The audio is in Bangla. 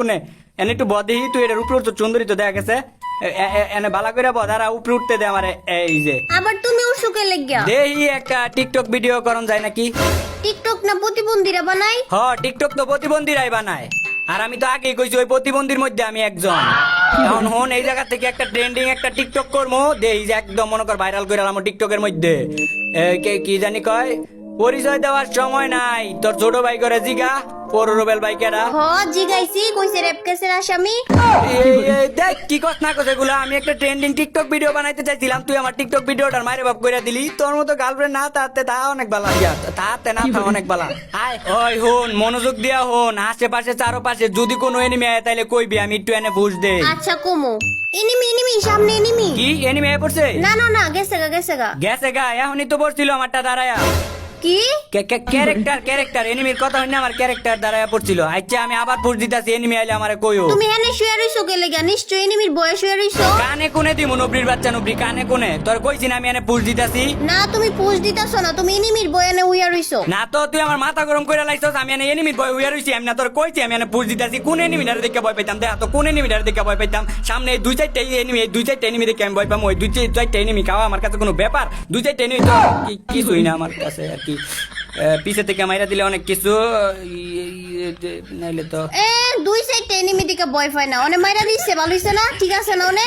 কোনে এনে একটু বদেহি তুই এটার উপরে তো চুন্দরি তো দেখা গেছে এনে বালা করে বদারা উপরে উঠতে দে আমারে এই যে আবার তুমি উসুকে লেগিয়া দেহি একটা টিকটক ভিডিও করন যায় নাকি টিকটক না প্রতিবন্ধীরা বানাই হ টিকটক তো প্রতিবন্ধীরাই বানায় আর আমি তো আগেই কইছি ওই প্রতিবন্ধীর মধ্যে আমি একজন এখন হন এই জায়গা থেকে একটা ট্রেন্ডিং একটা টিকটক করবো দেই যে একদম মনে কর ভাইরাল করে আমার টিকটকের মধ্যে কি জানি কয় পরিচয় দেওয়ার সময় নাই তোর ছোট ভাই করে জিগা পরুবেল ভাই কেরা হ জিগাইছি কইছে রেপ কেসের আসামি দেখ কি কস না কস এগুলো আমি একটা ট্রেন্ডিং টিকটক ভিডিও বানাইতে চাইছিলাম তুই আমার টিকটক ভিডিওটার মাইরে বাপ করে দিলি তোর মতো গার্লফ্রেন্ড না তাতে তা অনেক বালা তাতে না তা অনেক বালা আয় ওই হন মনোযোগ দিয়া হন আশেপাশে চারপাশে যদি কোনো এনিমি আয় তাইলে কইবি আমি একটু এনে বুঝ দে আচ্ছা কুমু এনিমি সামনে এনিমি কি এনিমি আয় পড়ছে না গেছে গা গেছে গা এখনই তো পড়ছিল আমারটা দাঁড়ায়া কি ক্যারেক্টার এনিমির কথা হইনা আমার ক্যারেক্টার দাঁড়ায়া পড়ছিল আচ্ছা আমি আবার পুষ দিতাছি এনিমি আইলে আমারে কইও তুমি এনে শুয়ে রইছো কে লেগা নিশ্চয় এনিমির বয়ে শুয়ে রইছো কানে কোনে দিমু নবরির বাচ্চা নবরি কানে কোনে তোর কইছি না আমি এনে পুষ দিতাছি না তুমি পুষ দিতাছো না তুমি এনিমির বয়ে এনে উইয়া রইছো না তো তুই আমার মাথা গরম করে লাইছস আমি এনে এনিমির ভয় হইয়া রইছি আমি না তোর কইছি আমি এনে পুষ দিতাছি কোন এনিমিটার দেখে ভয় পাইতাম দেখ তো কোন এনিমিটার দেখে ভয় পাইতাম সামনে এই দুই চারটে এনিমি এই দুই চারটে এনিমি দেখে আমি ভয় পাম ওই দুই চারটে এনিমি খাওয়া আমার কাছে কোনো ব্যাপার দুই চারটে এনিমি তো কিছুই না আমার কাছে আর কি পিছে থেকে মাইরা দিলে অনেক কিছু নাইলে তো দুই সাইড এনিমি দিকে বয় পায় না অনে মাইরা দিছে ভালো হইছে না ঠিক আছে না অনে